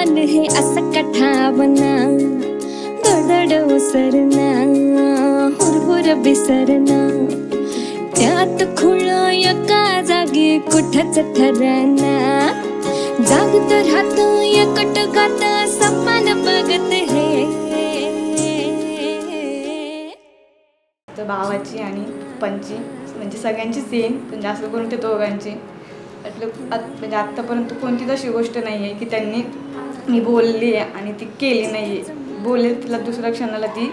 मन हे असं कठावना, दडड ओसरना, हुरहुर बिसरना, त्यात खुळा एका जागी कुठच ठरना, जागत राहत एकट गात सपन बघत हे. तर भावाची आणि पप्पांची म्हणजे सगळ्यांची सेम, पण जास्त करून ते दोघांची म्हणजे आत्तापर्यंत कोणतीच अशी गोष्ट नाही आहे की त्यांनी मी बोलली आहे आणि ती केली नाही आहे. बोलेल तिला दुसऱ्या क्षणाला ती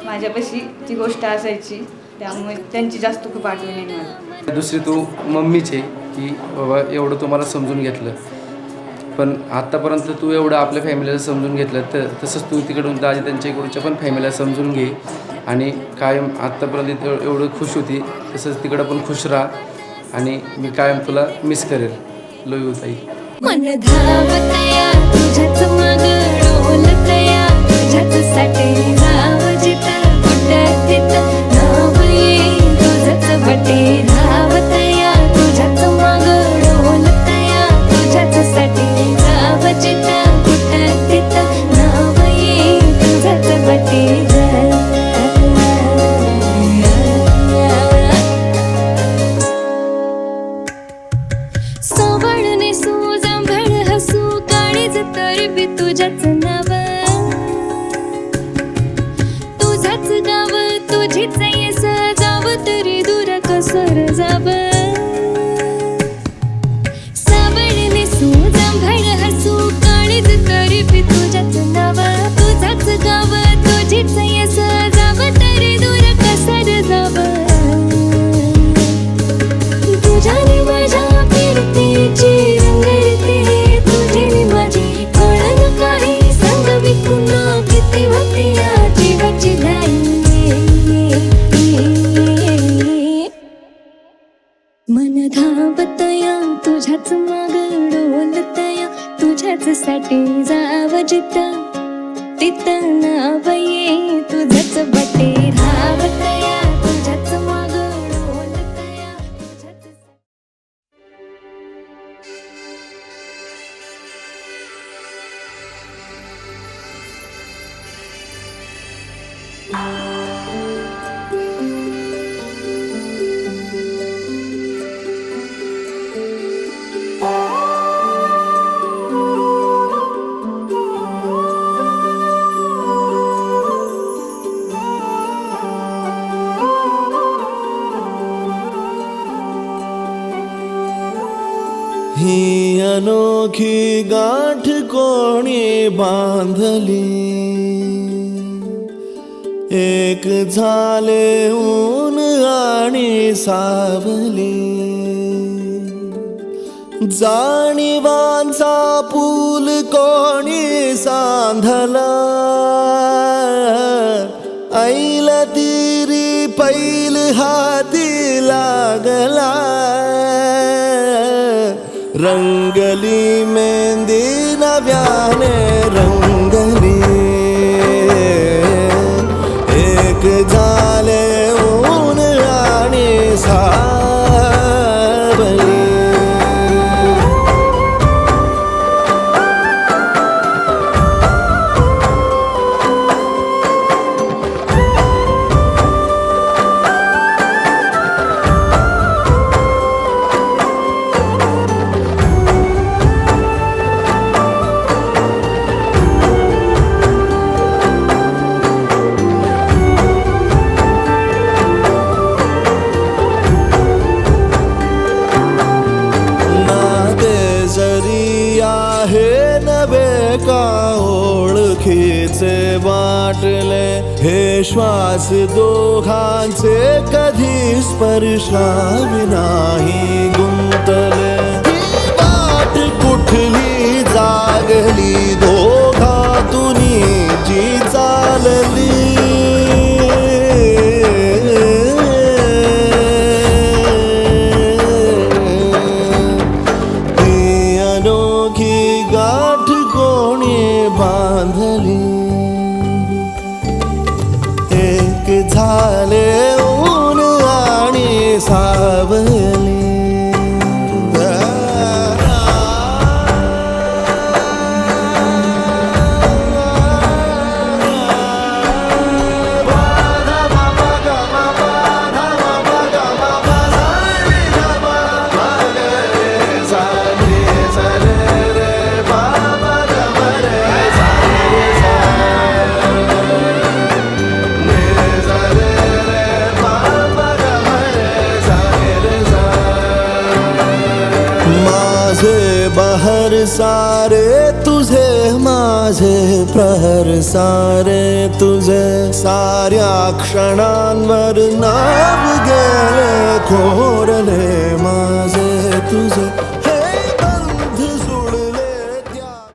माझ्यापाशी ती गोष्ट असायची, त्यामुळे त्यांची जास्त खूप आठवण आहे मला. दुसरी तू मम्मीचे की बाबा एवढं तुम्हाला समजून घेतलं, पण आत्तापर्यंत तू एवढं आपल्या फॅमिलीला समजून घेतलं, तर तसंच तू तिकडून दाजी त्यांच्या इकडच्या पण फॅमिलीला समजून घे आणि कायम आत्तापर्यंत एवढं खुश होती तसंच तिकडं पण खुश राहा आणि मी कायम तुला मिस करेल. लव यू ताई. मन धावतया तुझ्याच माग डोलतया, तुझ्याचसाठी जाव जिथं कुठं तिथं नाव येईल तुझंच बटे. धावतया तुझ्याच माग डोलतया, तुझ्याचसाठी जाव जिथं कुठं तिथं नाव येईल तुझंच बटे. सोबळने सुजांभळ हसू काळीज तर बी तुझ्याच नाव, तुझाच गाव तुझीच येस जाव तरी दूर कसर जाव. सावळने सुजांभळ हसू काळीज तरी बी तुझ्याच नाव, तुझाच गाव तुझीच येस जाव तरी दूर कसर जाव. तुझ्याने माझ्या फिरतीची रंगरती, तुझी माझी कळण काही संग विकून किती होती या जीवाची घाई. मन धावतया तुझ्याच माग डोलतया, तुझ्याचसाठी जाव जिथं तिथं नाव ये तुझंच बटे. धावतया तुझ्याच माग डोलतया, तुझ्याच. ही अनोखी गाठ कोणी बांधली, एक झाले ऊन आणि सावली. जाणीवांचा पूल कोणी सांधला, ऐल तिरी पैल हाती लागला. रंगली मेहंदी नव्याने रंगली, एक झाले ऊन आणि सावली. ओळखीचे वाटले हे श्वास दोघांचे कधी स्पर्शावी नाही गुंतले. वाट कुठली जागली दोघातून जी चालली, ती अनोखी गाठ कोणी बांधली. एक झाले ऊन आणि सावली. बहर सारे तुझे माझे प्रहर सारे तुझे साऱ्या क्षणांवर नाव गेले कोरले माझे तुझे